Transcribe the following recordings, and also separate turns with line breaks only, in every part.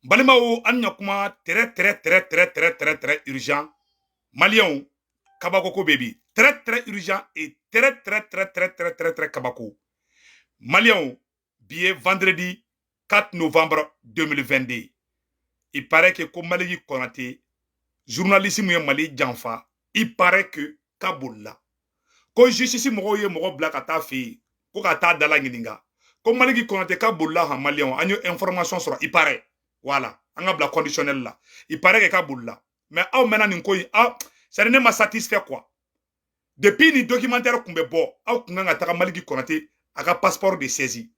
Balimao anya kuma très urgent. Maliens kabako baby. Très urgent et très kabako. Maliens billet vendredi 4 novembre 2022. Il paraît que comme Maliki Konate, journaliste Mali Janfa, il paraît que Kaboula. Quand justice mogoye mogo blakata fi, ko kata dala ngininga. Comme Maliki Konate Kaboula ha Maliens, anyo information sur il paraît. Voilà, on a bla conditionnel là. Il paraît que Kaboula. Mais au maintenant n'inko ça ne m'a satisfait quoi. Depuis ni documentaire qu'on be bo, au kunga taka Maliki Konate aga passeport de saisie.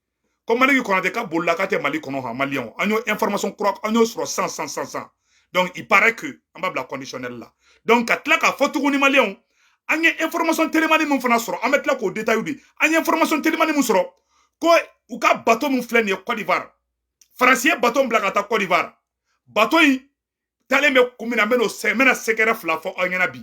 Comme Maliki Konate Kaboula kate Mali kono ha Maliens, anyo information croix, anyo sur 100. Donc il paraît que on a bla conditionnel là. Donc atla ka photo ni Maliens, anya information télémani mun fana soro, on met là ko détail di. Anya information télémani mun soro, ko ou ka bateau mun flène Côte d'Ivoire. Français bateau blakata Côte d'Ivoire. Bateau yi taleme kumina meno se mena sekere flafo onyana bi.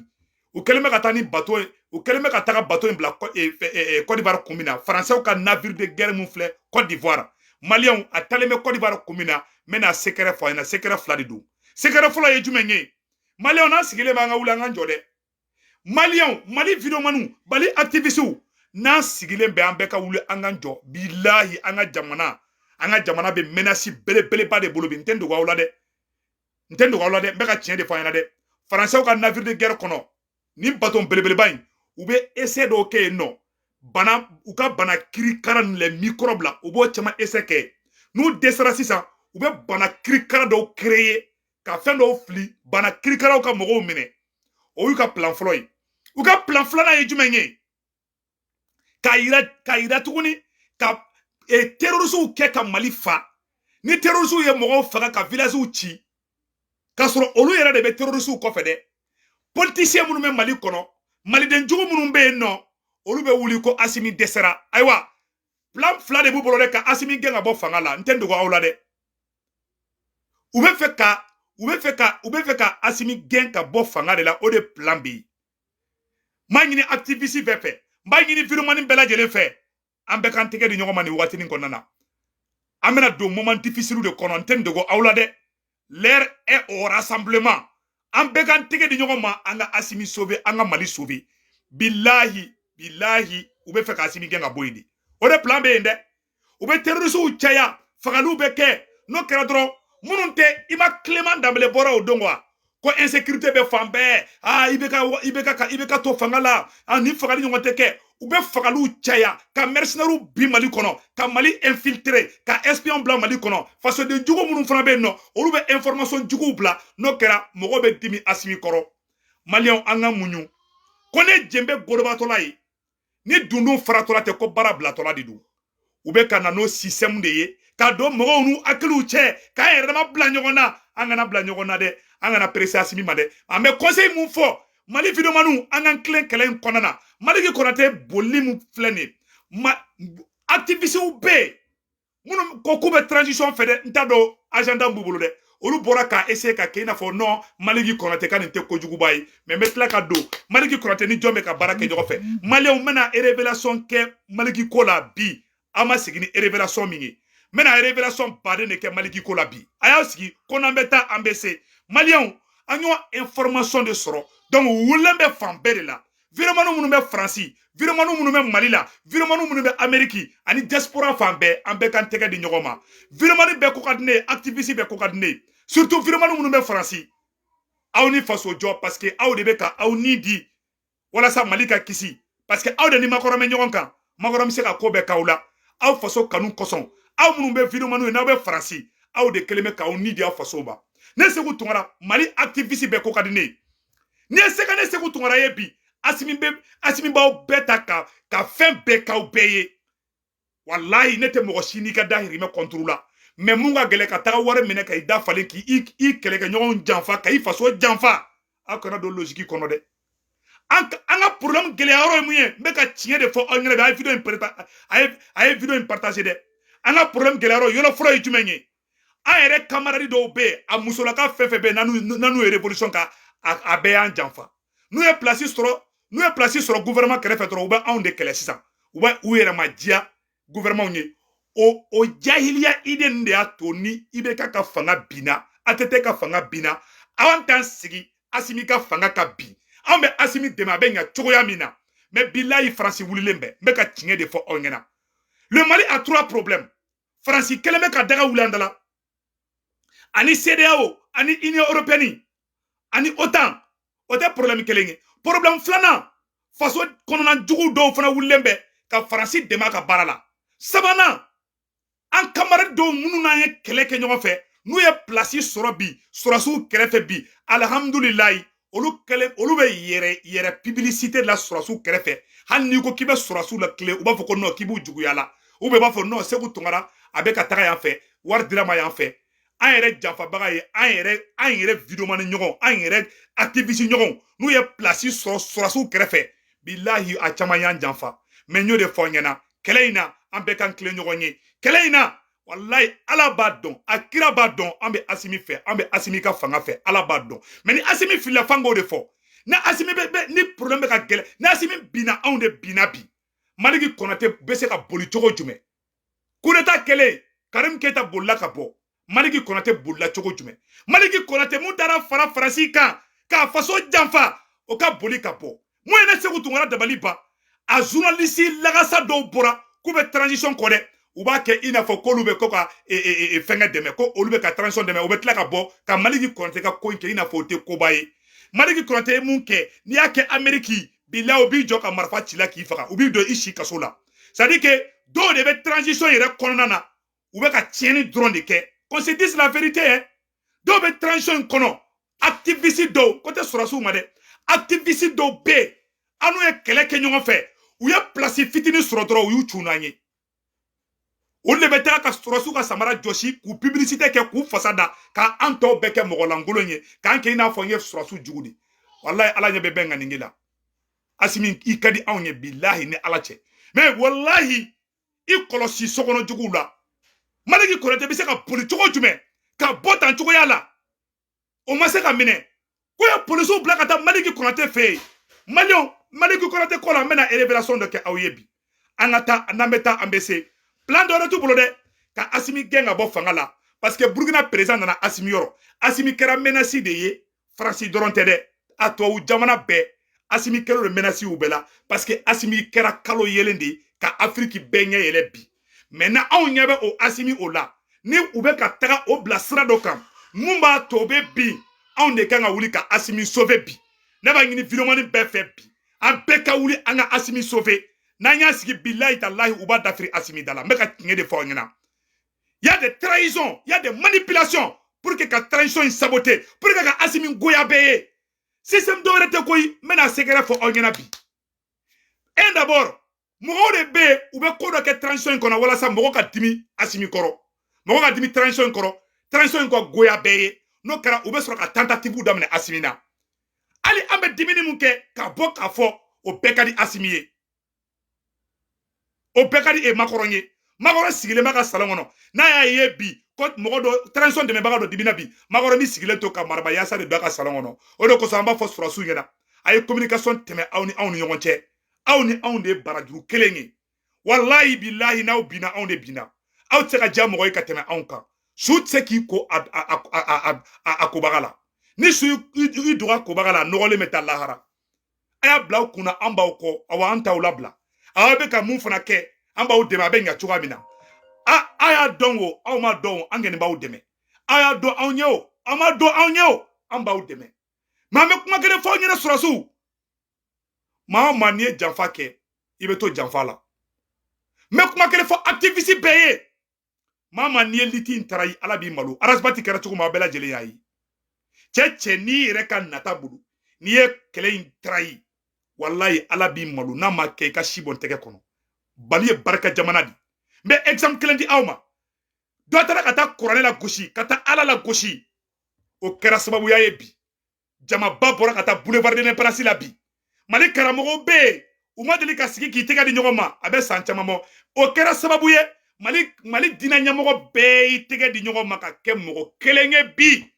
Ou keleme katani bateau ou keleme kataka bateau bla Côte d'Ivoire kumina. Français ou ka navire de guerre mun flè Côte d'Ivoire. Malien a taleme Côte d'Ivoire kumina mena sekere fo ina sekere fladidu. Sekere fo la yejumenye. Malien na sigile manga ulanga njode. Malien Mali video manu bali activiste na sigile be ambeka wule anganjo billahi anga jamana be menace bele pas de bolo bi ntendo wa ulade mbeka tien de fanyana de français ka navire de guerre kono ni baton bele bain ou be essayer do ke no bana ou ka bana kiri karan les microbes là ou bo chama essayer ke nous desera sisa ou be bana kiri kara do créer ka fin do fli bana kiri kara ka mogo mine o yu ka plan floy ou ka plan flana ye jumenye ka ira tuguni ka terroristes ke ka Mali fa ni terroristes ye mogo faga ka village ci ka soro olu yera de be terroristes ko fede politiciens munu me Mali kono Mali den jugu munu be no olu be wuli ko Asimi desera aywa plan fla de bu bolore ka Asimi genga bo fanga la ntendo ko awla de ube feka Asimi genga bo fanga de la o de plan B mangini activiste vefe mangini virumani bela jele fe ambe kan tege di nyogoma ni wati ni konana amena do moment difficile de kononten de go awla de l'air est au rassemblement ambe kan tege di nyogoma anga Asimi sauver anga Mali sauver billahi ube feka Asimi genga boyindi o de plan B inde ube terroriste u chaya fagalu be ke no kradro mununte ima Clément Dambélé bora o dongwa ko insécurité be fambe ibeka to fangala ni fagali nyonte ke ube fagalu chaya ka mercenaire bi Mali kono ka Mali infiltré ka espion blanc Mali kono face de jugo munun fana be no olu be information jugo bla no kera mogo be dimi Asimi koro Malien anga munyu kone jembe goroba tola yi ni dundu faratola te ko bara bla tola didu ube kana no système de ye ka do mogo nu akilu che ka erema bla nyogona angana bla nyogona de angana presse Asimi made ame conseil mun fo Mali video manu angan klen kelen konana Mali ki konate boli mu flene ma activiste ou be munu ko kube transition fede ntado agenda mbubulu de olu bora ka essayer ka keina fo non Mali ki konate kan te ko jugu bayi mais metla ka do Mali ki konate ni jombe ka barake jogo fe Mali o mena révélation ke Mali ki kola bi ama sigini révélation mingi mena révélation bade ne ke Mali ki kola bi aya sigi konambeta ambese Malien anyo information de soro donc wulembe fambere la viremanu munu be France viremanu munu be Mali la viremanu munu be Amérique ani diaspora fambe ambe kan tege di nyogoma viremanu be ko kadne activiste be ko kadne surtout viremanu munu be France aw ni faso job parce que aw de be ka aw ni di wala sa Mali ka kisi parce que aw de ni makoro me nyogon kan makoro mi se ka ko be kaula aw faso kanu koson aw munu be viremanu na be France aw de keleme ka aw ni di aw faso ba ne segu tungara Mali activiste be ko kadne ne segu tungara ye bi Asimi ba beta ka fen be ka obeye wallahi ne te mogo shini ka dahiri me contrôla mais munga gele ka taga ware mene ka ida fale ki i kele ka nyon janfa ka i faso janfa akona do logique kono de anga problème gele aro muye be ka tiye de fo ngere ba video in partager de anga problème gele aro yolo fro yumenye a ere camarade do be a musola ka fefe be nanu révolution ka a be an janfa nous est placé sur gouvernement kere fait ou ba on de kele sisa ou ba ou era magia gouvernement ni o jahiliya ide nde ya to ni ibe ka fanga bina atete ka fanga bina awan tan sigi Asimi ka fanga ka bi an be Asimi dema be nya cogoya mina mais billahi France wulilembe be ka tiɲɛ de fɔ aw ɲɛna. Le Mali a 3 problèmes. France kelen be ka daga wulandala ani CEDEAO ani Union européenne ani OTAN o tɛ problème kelen ye. Problème filanan faso kɔnɔna jugu dɔw fana wulilen bɛ ka France dɛmɛ ka baara la. Sabanan an camarade dɔw minnu n'an ye kɛlɛ kɛ ɲɔgɔn fɛ n'u ye place sɔrɔ bi sɔrɔsiw kɛrɛfɛ bi alhamdulilayi olu bɛ yɛrɛ publicité la sɔrɔsiw kɛrɛfɛ hali n'i ko k'i bɛ sɔrɔsiw la tile u b'a fɔ ko non k'i b'u juguya la u b'a fɔ non Segu Tunkara a bɛ ka taga yan fɛ wari dira ma yan fɛ an yɛrɛ janfabaga ye an yɛrɛ videomani ɲɔgɔn an yɛrɛ activiste ɲɔgɔn n'u ye place sɔrɔ sɔrɔsiw kɛrɛfɛ billahi a caman y'an janfa mais n y'o de fɔ ɲɛna kɛlɛ in na an bɛɛ kan tile ɲɔgɔn ye kɛlɛ in na wallahi ala b'a dɔn a kira b'a dɔn an bɛ Asimi fɛ an bɛ Asimi ka fanga fɛ ala b'a dɔn mais ni Asimi filila fango de fɔ ni Asimi ni problème bɛ ka gɛlɛ ni Asimi bina anw de bina bi Maliki Konate bɛ se ka boli cogo jumɛn coup d'état kɛlen Karim Keita bolila ka bɔ Maliki Konate bolila cogo jumɛn Maliki Konate mun taara fara Faransi kan k'a faso janfa o ka boli ka bɔ mun ye ne Segu Tunkara dabali ban a journaliste lagasa dɔw bɔra k'u bɛ transition kɔ dɛ u b'a kɛ i n'a fɔ k'olu bɛ ko ka fɛngɛ dɛmɛ ko olu bɛ ka transition dɛmɛ u bɛ tila ka bɔ ka Maliki Konate ka ko in kɛ i n'a fɔ o tɛ koba ye Maliki Konate ye mun kɛ n'i y'a kɛ Amérique bilahi u b'i jɔ ka marifa ci la k'i faga u b'i don i si kaso la c'est à dire que dɔw de bɛ transition yɛrɛ kɔnɔna na u bɛ ka tiɲɛni dɔrɔn de kɛ qu'on se dise la vérité hein dɔw bɛ transition in kɔnɔ activiste dɔw ko tɛ sɔrɔsiw ma dɛ activiste dɔw bɛ yen an n'u ye kɛlɛ kɛ ɲɔgɔn fɛ u ye place fitinin sɔrɔ dɔrɔn u y'u cun n'an ye olu de bɛ taa ka sɔrɔsiw ka samara jɔsi k'u publicité kɛ k'u fasa da k'an tɔw bɛɛ kɛ mɔgɔlankolon ye k'an kɛ i n'a fɔ n ye sɔrɔsiw jugu de wallahi ala ɲɛ bɛ bɛn ŋaninge la Asimi i ka di anw ye billahi ni ala cɛ mais wallahi i kɔlɔsi sokɔnɔ juguw la Maliki Konate bɛ se ka boli cogo jumɛn ka bɔ tan cogoya la o ma se ka minɛ ko ye polisiw bila ka taa Maliki Konate fɛ yen Maliki Konate kɔ la an bɛna révélation dɔ kɛ aw ye bi an ka taa n'an bɛ taa an bɛ se plan dɔ wɛrɛ t'u bolo dɛ ka Asimi gɛn ka bɔ fanga la parce que Burkina président nana Asimi yɔrɔ Asimi kɛra menace de ye Faransi dɔrɔn tɛ dɛ a tubabu jamana bɛɛ Asimi kɛra o menace u bɛɛ la parce que Asimi kɛra kalo yelen de ye ka Afrique bɛɛ ɲɛ yɛlɛ bi maintenant anw ɲɛ bɛ o Asimi o la ni u bɛ ka taga o bila sira dɔ kan mun b'a to o bɛ bin anw de kan ka wuli ka Asimi sauver bi ne b'a ɲini vidéomani bɛɛ fɛ bi an bɛɛ ka wuli an ka Asimi sauver n'an y'a sigi billahi tallahi u b'a dafiri Asimi da la n bɛ ka tiɲɛ de fɔ aw ɲɛna il y a des trahisons il y a des manipulations pour que ka transition in saboter pour que ka Asimi goya bɛɛ ye système dɔ wɛrɛ tɛ koyi n bɛna secret fɔ aw ɲɛna bi et d'abord mɔgɔw de bɛ yen u bɛ ko dɔ kɛ transition in kɔnɔ walasa mɔgɔ ka dimi Asimi kɔrɔ mɔgɔ ka dimi transition in kɔrɔ transition in ka goya bɛɛ ye n'o kɛra u bɛ sɔrɔ ka tentative daminɛ Asimi na hali an bɛ dimini mun kɛ ka bɔ k'a fɔ o bɛɛ ka di Asimi ye o bɛɛ ka di Makɔrɔ ye Makɔrɔ sigilen bɛ ka salon kɔnɔ n'a y'a ye bi ko mɔgɔ dɔ transition dɛmɛbaga dɔ dimina bi Makɔrɔ min sigilen to ka maraba yaasa de don a ka salon kɔnɔ o de kosɔn an b'a fɔ sɔrɔsiw ɲɛna a ye communication tɛmɛ aw ni ɲɔgɔn cɛ aw ni anw de ye barajuru kelen ye wallahi billahi n'aw binna anw de binna aw tɛ se ka diya mɔgɔ ye ka tɛmɛ anw kan su tɛ se k'i ko a kobaga la ni su i dogo a kobaga la a nɔgɔlen bɛ taa lahara a y'a bila aw kunna an b'aw kɔ awa an t'aw labila aw bɛ ka mun fana kɛ an b'aw dɛmɛ a bɛ ɲa cogoya min na a y'a dɔn o aw ma dɔn o an kɔni b'aw dɛmɛ a y'a dɔn anw ye o a ma dɔn anw ye o an b'aw dɛmɛ mais an bɛ kuma kelen fɔ aw ɲɛna sɔrɔsiw maa o maa n'i ye janfa kɛ i bɛ to janfa la n bɛ kuma kelen fɔ activiste bɛɛ ye maa o maa n'i ye liti in tarayi ala b'i malo arasibati kɛra cogo min a bɛɛ lajɛlen y'a ye cɛ n'i yɛrɛ ka nata bolo n'i ye kɛlɛ in tarayi wallahi ala b'i malo n'a ma kɛ i ka si bɔn tɛgɛ kɔnɔ Bali ye barika jamana di n bɛ exemple kelen di aw ma dɔ taara ka taa kuranɛ la gosi ka taa ala la gosi o kɛra sababuya ye bi jamaba bɔra ka taa boulevard de l'Indépendance la bi Mali karamɔgɔw bɛ yen u ma deli ka sigi k'i tɛgɛ di ɲɔgɔn ma a bɛ san caman bɔ o kɛra sababu ye Mali diinɛ ɲɛmɔgɔ bɛɛ y'i tɛgɛ di ɲɔgɔn ma ka kɛ mɔgɔ kelen ye bi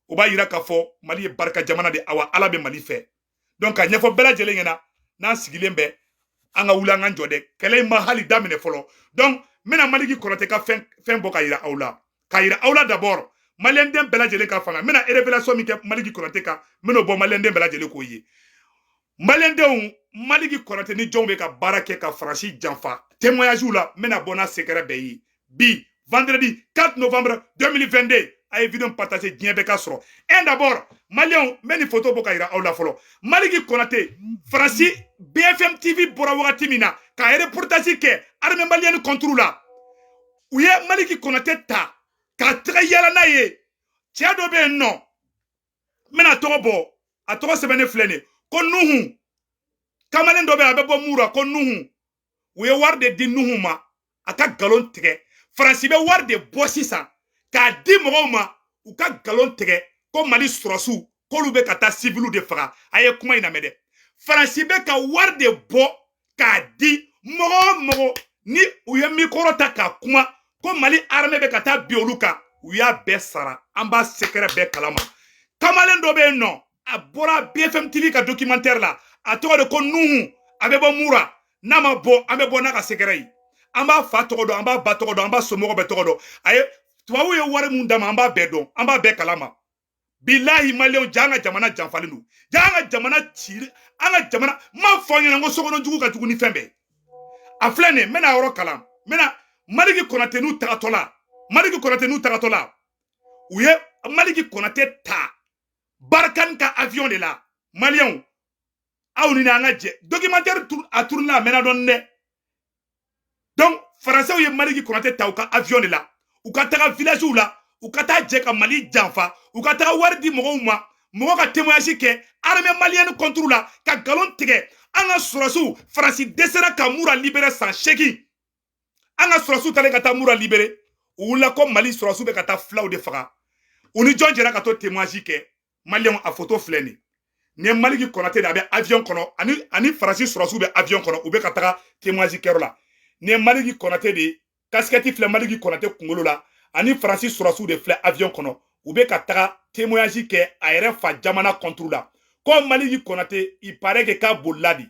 o b'a yira k'a fɔ Mali ye barika jamana de awa ala bɛ Mali fɛ donc ka ɲɛfɔ bɛɛ lajɛlen ɲɛna n'an sigilen bɛ an ka wuli an ka jɔ dɛ kɛlɛ in ma hali daminɛ fɔlɔ donc mena Maliki Konate ka fen bo ka yira awla ka yira awla d'abord Malien den bela jele ka fanga mena révélation mi ke Maliki Konate ka meno bo Malien den bela jele ko yi Malien den Maliki Konate ni jombe ka barake ka franchi janfa témoignage la mena bona secret be yi bi vendredi 4 novembre 2022 a vidéo partagé bien beka soro et d'abord Malien meni photo bo ka yira awla folo Maliki Konate franchi BFM TV bora wakati mina ka reportage ke armée malienne contre la ou ye Maliki Konate ta ka tra yala na ye tia do be non mena to bo a to sebene flene ko nuhu kamalen do be abebo mura ko nuhu ou ye war de di nuhu ma aka galon tege France be war de bossisa ka di mo ma ou ka galon tege ko Mali surasu ko lu be kata civilu de faga aye kuma ina mede France be ka war de bo ka di mo ni ou ye mikoro ta ka kuma ko Mali armée be kata bioluka ou ya be sara amba secret be kalama kamalen do be non a bora BFM TV ka documentaire la a to de ko nuhu abebo mura nama bo ambe bona ka secret yi amba fa to do amba ba to do amba somo be to do aye tuwa ye wari mun dama amba be don amba be kalama billahi Malien janga jamana janfalinu janga jamana tire anga jamana ma fonyo ngo sogono jugu ka jugu ni fembe aflene mena oro kalam mena Maliki Konate nu tagatola Maliki Konate nu tagatola ou ye Maliki Konate ta barkan ka avion de la Malien aw ni nga je documentaire a tourné la mena don ne donc français ou ye Maliki Konate ta ou ka avion de la ou ka taga village ou la ou ka ta je ka Mali janfa ou ka taga wardi mo ka témoignage ke armée malienne contre la ka galon tege anga surasu France desera ka mura libérer sans cheki anga surasu tale kata mura libéré ou la comme Mali surasu be kata flaw de faga uni John jera kato témoignage ke Malien a photo fleni ne Maliki Konate da be avion kono ani France surasu be avion kono ou be kata témoignage kero la ne Maliki Konate de casquette fle Maliki Konate kungolo la ani France surasu de fle avion kono ou be kata témoignage ke aere fa jamana contre la comme Maliki Konate il paraît que ka boladi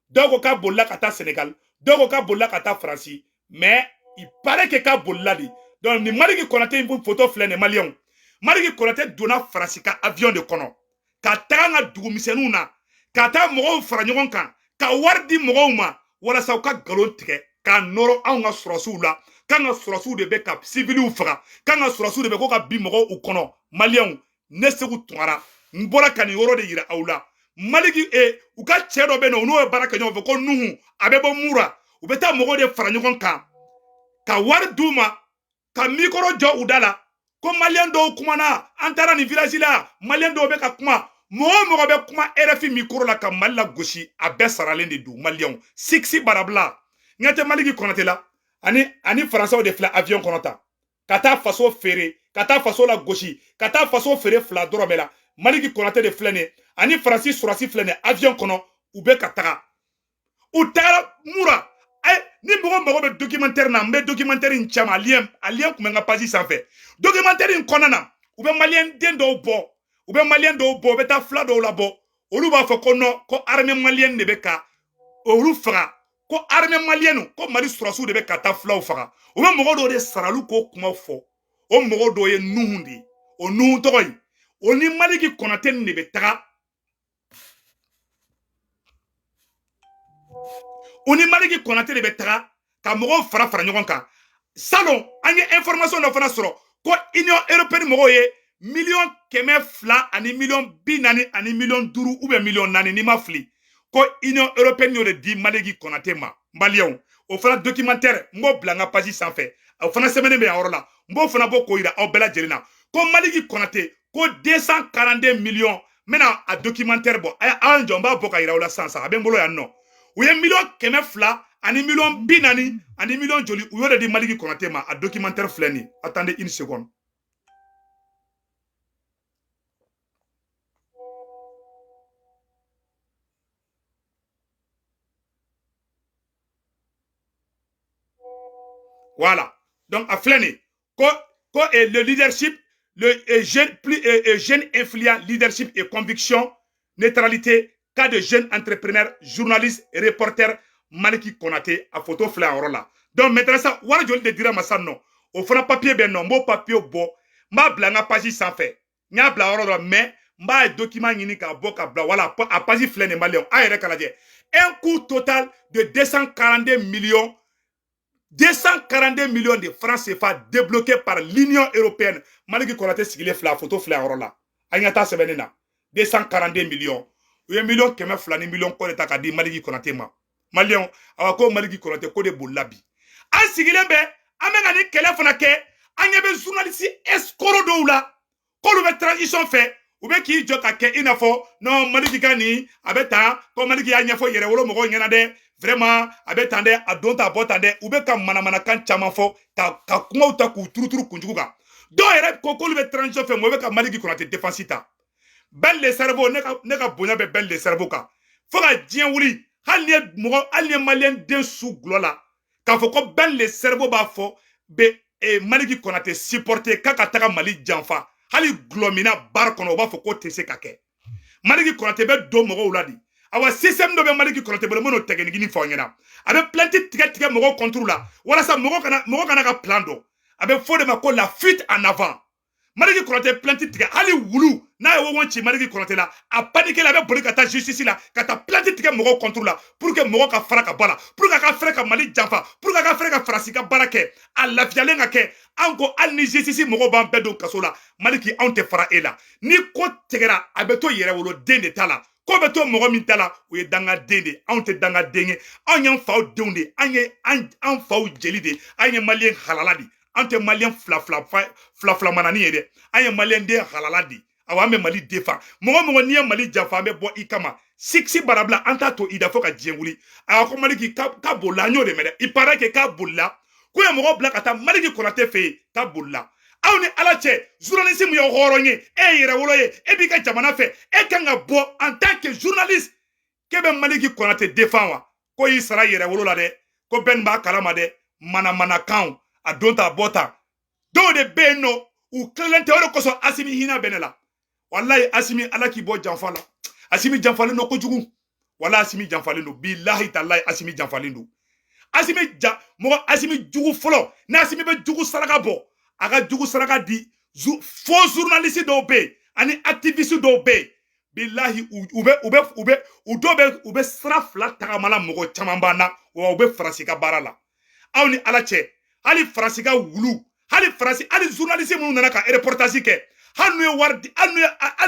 donc ka bolla kata Sénégal donc ka bolla kata France mais il paraît que ka boladi donc ni Maliki Konate une photo flène Malien Maliki Konate donna France ka avion de kono ka tanga dugumisenu na ka ta mogo fara ɲɔgɔn kan ka wardi mogo ma wala sa ka galon tigɛ ka noro an ka surasu la kan ka surasu de be ka civiliw faga kan ka surasu de be ko ka bi mogo u kono Malien ne segu tungara mbora kan yoro de yira awla Maliki u ka cɛ dɔ be no n'o ye baara kɛ ɲɔgɔn fɛ ko nuhu a bɛ bɔ mura u bɛ taa mogo de fara ɲɔgɔn kan ka wari d'u ma ka mikoro jɔ u da la ko Malien dɔw kumana an taara ni village la Malien dɔw be ka kuma mɔgɔ bɛ kuma RFI mikoro la ka Mali la gosi a bɛɛ saralen de du Malien siksi barabla ngate Maliki Konate la ani français de fila avion kɔnɔ ta ka taa faso feere ka taa faso la gosi ka taa faso feere fila dɔrɔn bɛ la Maliki Konate de filɛ nin ani France surasi filɛ nin avion kɔnɔ u bɛ ka taga u taara mura ni mɔgɔ bɛ documentaire na n bɛ documentaire in caman a lien kun bɛ n ka page sanfɛ documentaire in kɔnɔna na u bɛ Malien den dɔw bɔ u bɛ taa fila dɔw labɔ olu b'a fɔ ko non ko armée malienne de bɛ ka olu faga ko armée malienne ko Mali surasiw de bɛ ka taa filaw faga u bɛ mɔgɔ dɔw de sarali k'o kuma fɔ o mɔgɔ dɔw ye nuhu de ye o nuhu tɔgɔ ye o ni Maliki Konate de bɛ taga o ni Maliki Konate de bɛ taga ka mɔgɔw fara ɲɔgɔn kan salon an ye information dɔ fana sɔrɔ ko Union européenne mɔgɔw ye $200,000 ani $40,000 ani $5 ou bien $4 ni ma fili ko Union européenne y'o de di Maliki Konate ma Malien o fana documentaire n b'o bila n ka page sanfɛ o fana sɛbɛnnen bɛ yan yɔrɔ la n b'o fana bɔ k'o yira aw bɛɛ lajɛlen na ko Maliki Konate ko 242 millions n bɛna a documentaire bɔ a jɔ n b'a bɔ ka yira aw la sisan a bɛ n bolo yan nɔ u ye $100,000 ani $40,000 ani $1 joli u y'o de di Maliki Konate ma a documentaire filɛ nin attendez une seconde. Voilà. Donc, à Flani, le leadership, jeune influent, leadership et conviction, neutralité, cas de jeunes entrepreneurs, journalistes et reporters, Maliki Konate, à photo Flan là. Donc maintenant ça wara joli de dira masa non o fana papier ben non mo papier bo m'a bla nga page sans fait nya bla woro mais m'a document ñini ka bo ka bla wala a page flène malien a yere kala je un coût total de 242 millions 242 millions de francs CFA débloqués par l'Union européenne. Malgré qu'on a sigilé la photo flarola. Agnata sebenena 242 millions. Il million keme flani million ko ta ka di maligi konate ma. Malion awako maligi konate ko de bolabi. An sigilé be amenga ni kele fana ke anyebe journaliste escoro do la. Ko lu be transition fait ou be ki joka ke inafo non maligi kani abeta ko maligi ya nyafo yere wolo mo ngena de vraiment abe tande a donta a botande ou be ka manamana kan chama fo ka kuma uta ku turuturu kunjugu ka do yere ko ko lu be transition fait mo be ka maligi konate défensita bel le cerveau ne ka bonya be bel le cerveau ka fo ka dien wuli hali malien den sous glola ka fo ko bel le cerveau ba fo be maligi konate supporter kaka taka mali janfa hali glomina bar kono ba fo ko tese ka ke maligi konate be do mo wuladi awa système do be maliki konate bolo mono technique ni fonyena abe planté tiga mogo contrôle la wala sa mogo kana ka plan do abe fo de ma ko la fuite en avant maliki konate planté tiga ali wulu na yo wonchi maliki konate la a paniquer la be boli kata justice la kata planté tiga mogo contrôle la pour que mogo ka fara ka bala pour que ka fere ka mali janfa pour que ka fere ka farasi ka barake a la fialenga ke anko al ni justice mogo ban bedo kasola maliki ante fara ela ni ko tegera abe to yere wolo dende tala ko be to mogo min tala o ye danga dende an te danga denge an yan faw denw de an faw jeli de an ye malien halala de an te malien fla manani ye de an ye malien de halala de awa an be mali defa mogo ni ye mali janfa an be bɔ i kama siksi barabla an t'a to i da fo ka diɲɛ wuli a ko maliki ka bolila an y'o de mɛn dɛ i paraît que k'a bolila ko ye mɔgɔ bila ka taa maliki konate fɛ yen k'a bolila aw ni ala cɛ journaliste mu ye hɔrɔn ye e yɛrɛ wolo ye e b'i ka jamana fɛ e kan ka bɔ en tant que journaliste k'e bɛ maliki konate défend wa ko y'i sara yɛrɛ wolo la dɛ ko bɛɛ b'a kalama dɛ manamanakan a don ta a bɔ ta dɔw de bɛ yen nɔ u tilalen tɛ o de kosɔn Asimi hinɛ bɛ ne la walayi Asimi ala k'i bɔ janfa la Asimi janfalen don kojugu wala Asimi janfalen don bilahi talahi Asimi janfalen don Asimi jugu fɔlɔ ni Asimi bɛ jugu saraka bɔ a ka jugu saraka di faux journaliste dɔw bɛ yen ani activiste dɔw bɛ yen bilahi u bɛ sira fila tagamala mɔgɔ caman b'an na wa u bɛ Faransi ka baara la aw ni ala cɛ hali Faransi ka wulu hali journaliste minnu nana ka reportage kɛ hali n'u ye wari di hali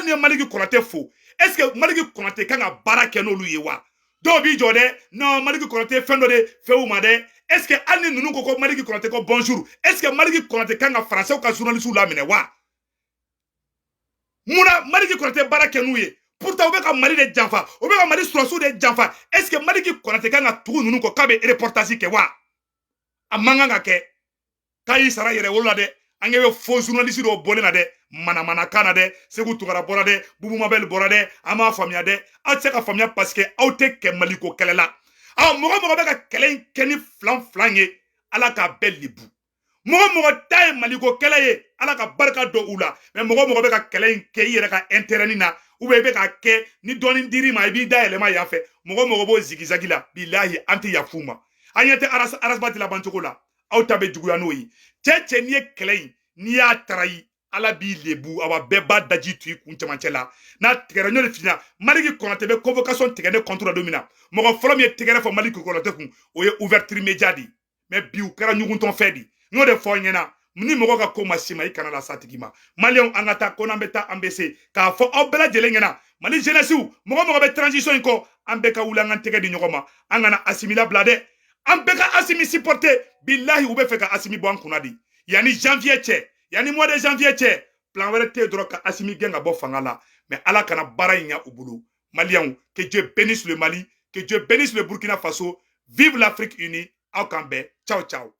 n'u ye Maliki Konate fo est-ce que Maliki Konate kan ka baara kɛ n'olu ye wa dɔw b'i jɔ dɛ non Maliki Konate fɛn dɔ de fɛ u ma dɛ est-ce que hali ni ninnu ko Maliki Konate ko bonjour est-ce que Maliki Konate kan ka Français ka journalistes laminɛ wa muna Maliki Konate baara kɛ n'u ye pourtant u bɛ ka Mali de janfa u bɛ ka Mali sɔrɔsiw de janfa est-ce que Maliki Konate kan ka tugu ninnu kɔ k'a bɛ reportage kɛ wa a man kan ka kɛ k'a y'i sara yɛrɛ wolo la dɛ an bɛ faux journaliste dɔw bɔlen na dɛ manamanakan na dɛ Segu Tukara bɔra dɛ Bubu Mabel bɔra dɛ an m'a faamuya dɛ aw tɛ se ka faamuya parce que aw tɛ kɛ Maliko kɛlɛ la mɔgɔ bɛ ka kɛlɛ in kɛ ni filan ye ala ka bɛɛ libu mɔgɔ ta ye Maliko kɛlɛ ye ala ka barika dɔ u la mais mɔgɔ bɛ ka kɛlɛ in kɛ i yɛrɛ ka intérêt na ou bien i bɛ ka kɛ ni dɔɔni dir'i ma i b'i da yɛlɛma yan fɛ mɔgɔ b'o zigizagi la bilahi an tɛ yafu ma an ɲɛ tɛ arasibati laban cogo la aw ta bɛ juguya n'o ye cɛ n'i ye kɛlɛ in n'i y'a tarayi ala b'i lebu awa bɛɛ b'a daji tu i kun cɛmancɛ la n'a tigɛra ɲɔ de fina Maliki Konate bɛ convocation tigɛ ne contre don min na mɔgɔ fɔlɔ min ye tigɛrɛ fɔ Maliki Konate kun o ye ouverture média di mais bi u kɛra ɲuguntɔn fɛ di n'o de fɔ ɲɛna ni mɔgɔ ka ko ma si ma i kana la sa tigi ma maliyɛnw an ka taa ko n'an bɛ taa an bɛ se k'a fɔ aw bɛɛ lajɛlen ɲɛna Mali jeunesse mɔgɔ bɛ transition in kɔ an bɛɛ ka wuli an ka tɛgɛ di ɲɔgɔn ma an kana Asimi labila dɛ an bɛɛ ka Asimi supporter bilahi u bɛ fɛ ka Asimi bɔ an kunna di yanni janvier cɛ yanni mois de janvier cɛ plan wɛrɛ tɛ dɔrɔn ka Asimi gɛn ka bɔ fanga la mais ala kana baara in ɲa u bolo maliyɛnw que Dieu bénisse le Mali que Dieu bénisse le Burkina Faso vive l'Afrique unie aw kan bɛn ciao ciao